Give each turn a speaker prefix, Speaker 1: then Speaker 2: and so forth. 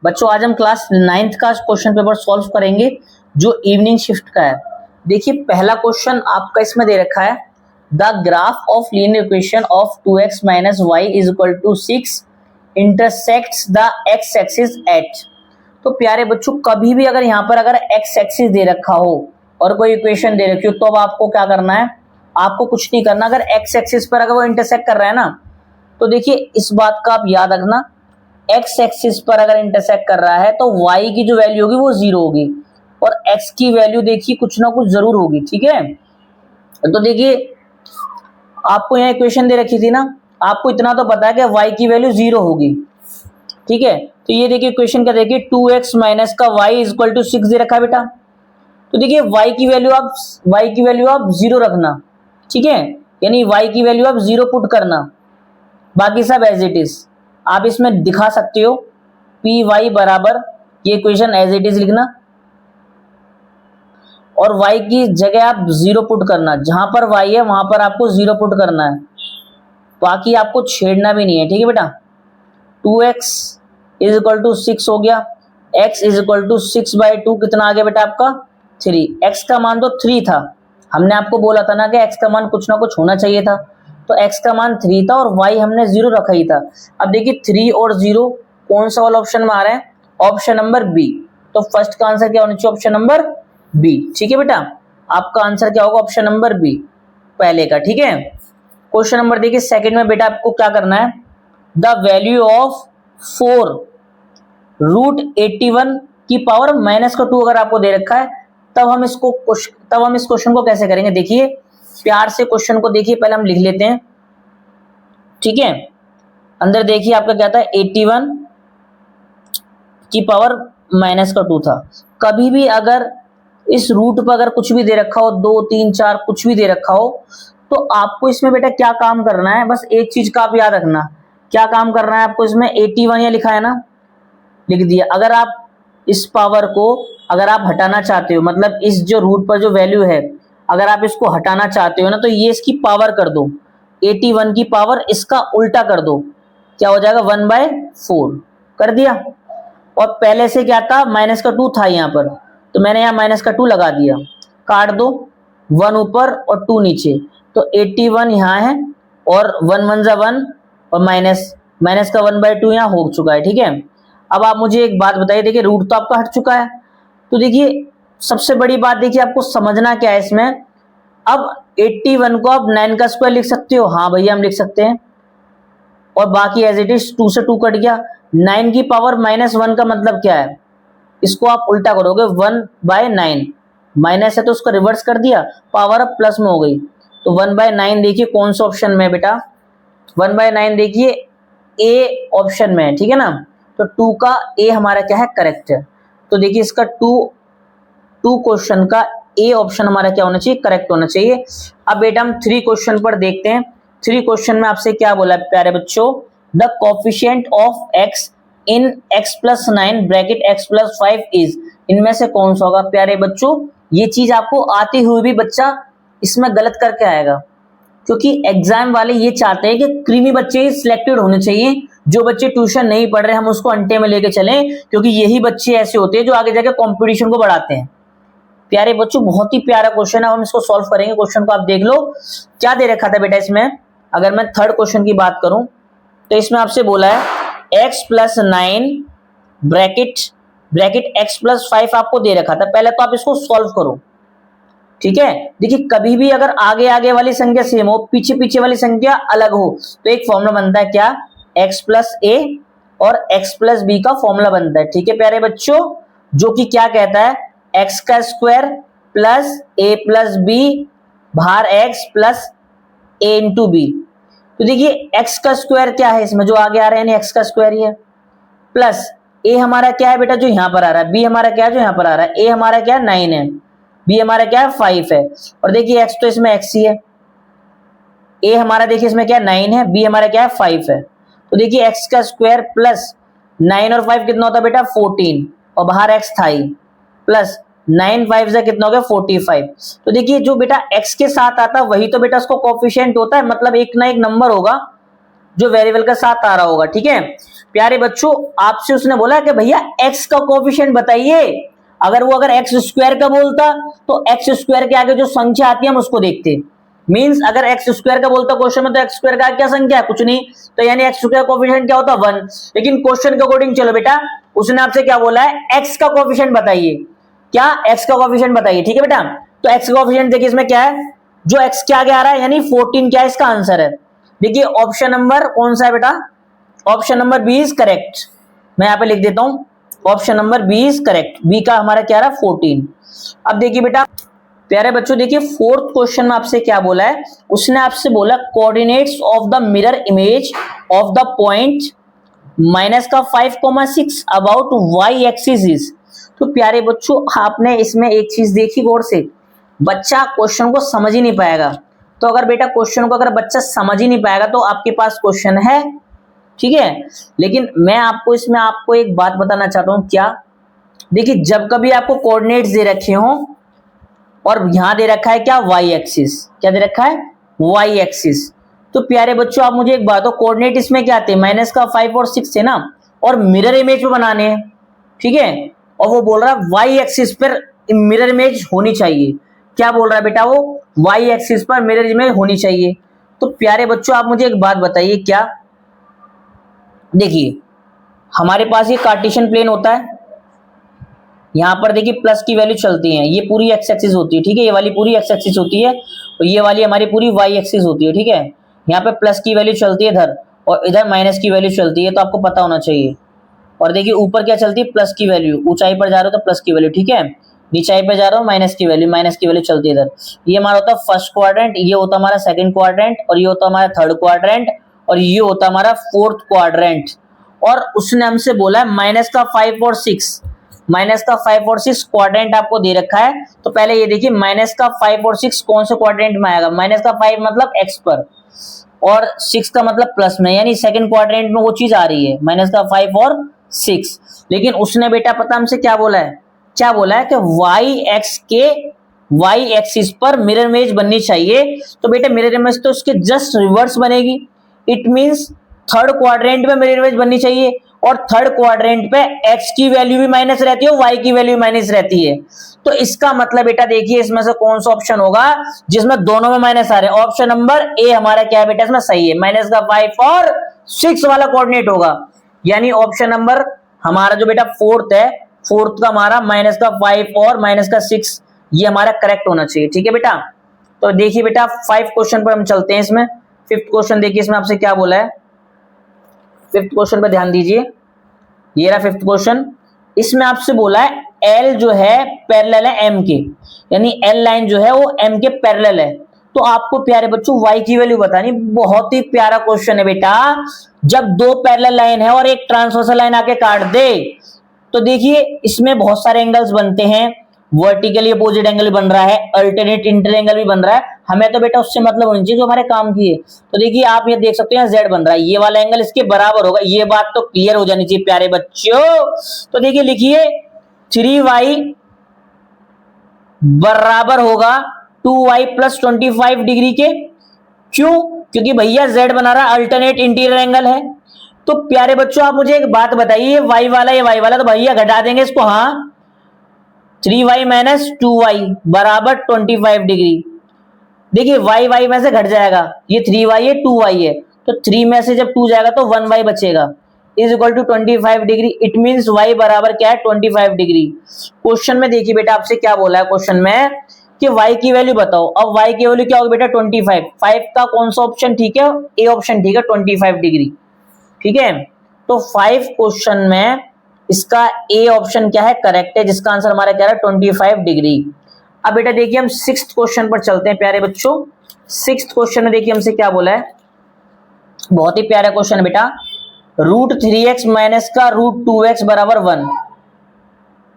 Speaker 1: बच्चों आज हम क्लास 9th का क्वेश्चन पेपर सॉल्व करेंगे जो इवनिंग शिफ्ट का है। देखिए पहला क्वेश्चन आपका इसमें दे रखा है the graph of linear equation of 2x minus y is equal to 6 intersects the x axis at. तो प्यारे बच्चों कभी भी अगर यहाँ पर अगर एक्स एक्सिस दे रखा हो और कोई इक्वेशन दे रखी हो तो अब आपको क्या करना है, आपको कुछ नहीं करना। अगर एक्स एक्सिस पर अगर वो इंटरसेक्ट कर रहा है ना, तो देखिए इस बात का आप याद रखना, एक्स एक्सिस पर अगर इंटरसेक्ट कर रहा है तो y की जो वैल्यू होगी वो 0 होगी और x की वैल्यू देखिए कुछ ना कुछ जरूर होगी। ठीक है, तो देखिए आपको यहाँ इक्वेशन दे रखी थी ना, आपको इतना तो पता है कि y की वैल्यू 0 होगी। ठीक है, तो ये देखिए इक्वेशन क्या देखिए 2x माइनस का y इज इक्वल टू 6 दे रखा है बेटा। तो देखिए y की वैल्यू आप 0 रखना। ठीक है, यानी y की वैल्यू आप 0 पुट करना, बाकी सब एज इट इज। आप इसमें दिखा सकते हो पी वाई बराबर ये इक्वेशन एज इट इज लिखना और y की जगह आप 0 पुट करना, जहां पर y है वहां पर आपको 0 पुट करना है, बाकी आपको छेड़ना भी नहीं है। ठीक है बेटा, 2x इज इक्वल टू 6 हो गया, x इज इक्वल टू 6/2 कितना आ गया बेटा आपका 3। x का मान तो 3 था, हमने आपको बोला था ना कि x का मान कुछ ना कुछ होना चाहिए था, तो x का मान 3 था और y हमने 0 रखा ही था। अब देखिए 3 और 0 कौन सा वाला ऑप्शन में आ रहा है, ऑप्शन नंबर बी। तो फर्स्ट का आंसर क्या होना चाहिए, ऑप्शन नंबर बी। ठीक है बेटा, आपका आंसर क्या होगा, ऑप्शन नंबर बी पहले का। ठीक है, क्वेश्चन नंबर देखिए सेकंड में बेटा आपको क्या करना है, द वैल्यू ऑफ 4 रूट 81 की पावर माइनस का 2 अगर आपको दे रखा है तब हम इस क्वेश्चन को कैसे करेंगे। देखिए प्यार से क्वेश्चन को देखिए, पहले हम लिख लेते हैं। ठीक है, अंदर देखिए आपका क्या था 81 की पावर माइनस का 2 था। कभी भी अगर इस रूट पर अगर कुछ भी दे रखा हो, 2 3 4 कुछ भी दे रखा हो, तो आपको इसमें बेटा क्या काम करना है, बस एक चीज का आप याद रखना, क्या काम करना है आपको इसमें। 81 यहाँ लिखा है ना, लिख दिया। अगर आप इस पावर को अगर आप हटाना चाहते हो, मतलब इस जो रूट पर जो वैल्यू है अगर आप इसको हटाना चाहते हो ना, तो ये इसकी पावर कर दो, 81 की पावर इसका उल्टा कर दो, क्या हो जाएगा 1/4 कर दिया। और पहले से क्या था, माइनस का 2 था यहाँ पर, तो मैंने यहाँ माइनस का 2 लगा दिया, काट दो, 1 ऊपर और 2 नीचे, तो 81 यहाँ है और 1 1 जा 1 और माइनस का 1/2 यहाँ हो चुका है। ठीक है, अब आप मुझे एक बात बताइए, देखिए रूट तो आपका हट चुका है, तो देखिए सबसे बड़ी बात देखिए आपको समझना क्या है इसमें। अब 81 को आप 9 का स्क्वायर लिख सकते हो, हाँ भैया हम लिख सकते हैं, और बाकी एज इट इज 2 से 2 कट गया। 9 की पावर -1 का मतलब क्या है, इसको आप उल्टा करोगे 1/9, माइनस है तो उसको रिवर्स कर दिया, पावर अब प्लस में हो गई, तो 1/9 देखिए कौन सा ऑप्शन में है बेटा, 1/9 देखिए ए ऑप्शन में है। ठीक है ना, तो 2 का ए हमारा क्या है, करेक्ट है। तो देखिए इसका 2 क्वेश्चन का ए ऑप्शन हमारा क्या होना चाहिए, करेक्ट होना चाहिए। अब बेटा हम 3 क्वेश्चन पर देखते हैं। 3 क्वेश्चन में आपसे क्या बोला है प्यारे बच्चों, the coefficient of x in x plus 9 bracket x plus 5 is, इनमें से कौन सा होगा। प्यारे बच्चों ये चीज आपको आती हुई भी बच्चा इसमें गलत करके आएगा, क्योंकि एग्जाम वाले ये चाहते हैं कि क्रीमी बच्चे ही सिलेक्टेड होने चाहिए, जो बच्चे ट्यूशन नहीं पढ़ रहे हम उसको अंटे में लेके चलें, क्योंकि यही बच्चे ऐसे होते हैं जो आगे जाके कंपटीशन को बढ़ाते हैं। प्यारे बच्चों बहुत ही प्यारा क्वेश्चन है, हम इसको सॉल्व करेंगे। क्वेश्चन को आप देख लो क्या दे रखा था बेटा इसमें। अगर मैं थर्ड क्वेश्चन की बात करूं तो इसमें आपसे बोला है x plus 9 bracket x plus 5 आपको दे रखा था। पहले तो आप इसको सॉल्व करो। ठीक है, देखिए कभी भी अगर आगे आगे वाली संख्या सेम हो, पीछे पीछे वाली संख्या अलग हो, तो एक फॉर्मूला बनता है क्या, x प्लस a और x प्लस b का फॉर्मूला बनता है। ठीक है प्यारे बच्चों, जो कि क्या कहता है, x का square plus a plus b भार x plus a into B. तो देखिए x का स्क्वायर क्या है इसमें जो आगे आ रहा है, x का स्क्वायर ही है, प्लस a हमारा क्या है बेटा जो यहां पर आ रहा है, b हमारा क्या है जो यहां पर आ रहा है, a हमारा क्या है 9 है, b हमारा क्या है 5 है, और देखिए x तो इसमें x ही है, a हमारा देखिए इसमें क्या है 9 है, b हमारा क्या है 5 है। तो देखिए x का स्क्वायर प्लस 9 और 5 कितना होता है बेटा 14, और बाहर x था ही, प्लस 9 5 से कितना हो गया 45। तो देखिए जो बेटा x के साथ आता है वही तो बेटा उसको कोफिशिएंट होता है, मतलब एक ना एक नंबर होगा जो वेरिएबल के साथ आ रहा होगा। ठीक है प्यारे बच्चों, आपसे उसने बोला कि भैया x का कोफिशिएंट बताइए। अगर एक्स स्क्वायर का बोलता तो एक्स स्क्वायर के आगे जो संख्या आती है हम उसको देखते। मींस अगर एक्स स्क्वायर का बोलता क्वेश्चन में तो एक्स स्क्वायर का क्या संख्या है, कुछ नहीं, तो यानी एक्स स्क्वायर कोफिशिएंट क्या होता 1। लेकिन क्वेश्चन के अकॉर्डिंग चलो बेटा, उसने आपसे क्या बोला है, एक्स का कोफिशिएंट बताइए। क्या, एक्स का कोफिशिएंट बताइए। ठीक है बेटा, तो एक्स का कोफिशिएंट देखिए इसमें क्या है, जो एक्स क्या आ रहा है यानी 14 क्या है इसका आंसर है। देखिए ऑप्शन नंबर कौन सा है बेटा, option number B is correct. मैं यहां पे लिख देता हूं option number B is correct, B का हमारा क्या रहा 14। अब देखिए बेटा प्यारे बच्चों, देखिए फोर्थ क्वेश्चन में आपसे क्या बोला है, उसने आपसे बोला coordinates of the mirror image of the point -5,6 about y axis is. तो प्यारे बच्चों आपने इसमें एक चीज देखी गौर से, बच्चा क्वेश्चन को समझ ही नहीं पाएगा। तो अगर बेटा क्वेश्चन को अगर बच्चा समझ ही नहीं पाएगा तो आपके पास क्वेश्चन है। ठीक है, लेकिन मैं आपको इसमें आपको एक बात बताना चाहता हूं, क्या, देखिए जब कभी आपको कोऑर्डिनेट्स दे रखे हो और यहां दे रखा है क्या, वाई एक्सिस, क्या दे रखा है, वाई एक्सिस, तो प्यारे बच्चों आप मुझे एक बात हो, कोऑर्डिनेट इसमें क्या थे, -5 और 6 थे ना, और मिरर इमेज पे बनाने हैं। ठीक है, और वो बोल रहा है वाई एक्सिस पर मिरर इमेज होनी चाहिए। क्या बोल रहा है बेटा वो, वाई एक्सिस पर मिरर इमेज होनी चाहिए। तो प्यारे बच्चों आप मुझे एक बात बताइए, क्या, देखिए हमारे पास ये कार्टेशियन प्लेन होता है, यहां पर देखिए प्लस की वैल्यू चलती है, ये पूरी एक्स एक्सिस होती है। ठीक है, ये वाली पूरी एक्स एक्सिस होती है और ये वाली हमारी पूरी वाई एक्सिस होती है। ठीक है, यहाँ पे प्लस की वैल्यू चलती है इधर और इधर माइनस की वैल्यू चलती है, तो आपको पता होना चाहिए। और देखिए ऊपर क्या चलती है, प्लस की वैल्यू, ऊंचाई पर जा रहे हो तो प्लस की वैल्यू। ठीक है, नीचाई पे जा रहा हूँ माइनस की वैल्यू चलती है इधर। ये हमारा होता है फर्स्ट क्वाड्रेंट, ये होता हमारा सेकंड क्वाड्रेंट, और ये होता हमारा थर्ड क्वाड्रेंट, और ये होता हमारा फोर्थ क्वाड्रेंट। और उसने हमसे बोला है -5 और 6, -5 और 6 क्वाड्रेंट आपको दे रखा है। तो पहले ये देखिए -5 और 6 कौन से क्वाड्रेंट में आएगा, -5 मतलब एक्स पर और 6 का मतलब प्लस में, यानी सेकंड क्वाड्रेंट में वो चीज आ रही है -5 और 6। लेकिन उसने बेटा पता हमसे क्या बोला है, क्या बोला है कि वाई एक्सिस पर मिरर इमेज बननी चाहिए। तो बेटा मिरर इमेज तो उसके जस्ट रिवर्स बनेगी, इट मींस थर्ड क्वाड्रेंट में मिरर इमेज बननी चाहिए, और थर्ड क्वाड्रेंट पे एक्स की वैल्यू भी माइनस रहती है, वाई की वैल्यू माइनस रहती है। तो इसका मतलब बेटा देखिए इसमें से कौन सा ऑप्शन होगा जिसमें दोनों में माइनस आ रहे हैं। ऑप्शन नंबर ए हमारा क्या है बेटा, इसमें सही है, -5 और 6 वाला कोऑर्डिनेट होगा। यानी ऑप्शन नंबर हमारा जो बेटा फोर्थ है, फोर्थ का हमारा -5 और -6 ये हमारा करेक्ट होना चाहिए। ठीक है बेटा, तो देखिए बेटा 5 क्वेश्चन पर हम चलते हैं। इसमें 5th क्वेश्चन देखिए, इसमें आपसे क्या बोला है, 5th क्वेश्चन पे ध्यान दीजिए, ये रहा 5th क्वेश्चन। इसमें आपसे बोला है एल जो है पैरेलल है एम के, यानी एल लाइन जो है वो एम के पैरेलल है। तो आपको प्यारे बच्चों वाई की वैल्यू बतानी। बहुत ही प्यारा क्वेश्चन है बेटा, जब दो पैरेलल लाइन है और एक ट्रांसवर्सल लाइन आके काट दे तो देखिए इसमें बहुत सारे एंगल्स बनते हैं, वर्टिकली अपोजिट एंगल बन रहा है, अल्टरनेट इंटर एंगल भी बन रहा है। हमें तो बेटा उससे मतलब होनी चाहिए जो हमारे काम की है। तो देखिए आप ये देख सकते हैं जेड बन रहा है, ये वाला एंगल इसके बराबर होगा, ये बात तो क्लियर हो जानी चाहिए प्यारे बच्चों। तो देखिए लिखिए 3y बराबर होगा 2y + 25 डिग्री के। क्यों, क्योंकि भैया जेड बना रहा है, अल्टरनेट इंटीरियर एंगल है। तो प्यारे बच्चों आप मुझे एक बात बताइए, वाई वाला ये वाई वाला तो भैया घटा देंगे इसको, हाँ 3y - 2y बराबर 25 डिग्री। देखिए y y में से घट जाएगा, ये 3y है 2y है, तो 3 में से जब 2 जाएगा तो 1y बचेगा, is equal to 25 degree. It means y बराबर क्या है 25 डिग्री। क्वेश्चन में देखिए बेटा आपसे क्या बोला है क्वेश्चन में कि y की वैल्यू बताओ। अब y की वैल्यू क्या होगी बेटा 25, 5 का कौन सा ऑप्शन ठीक है, ए ऑप्शन ठीक है 25 डिग्री। ठीक है, तो 5 क्वेश्चन में इसका ए ऑप्शन क्या है, करेक्ट है, जिसका आंसर हमारा क्या है 25 डिग्री। अब बेटा देखिए हम 6th क्वेश्चन पर चलते हैं प्यारे बच्चों। 6th क्वेश्चन में देखिए हमसे क्या बोला है, बहुत ही प्यारा क्वेश्चन है बेटा। √3x - का √2x बराबर 1।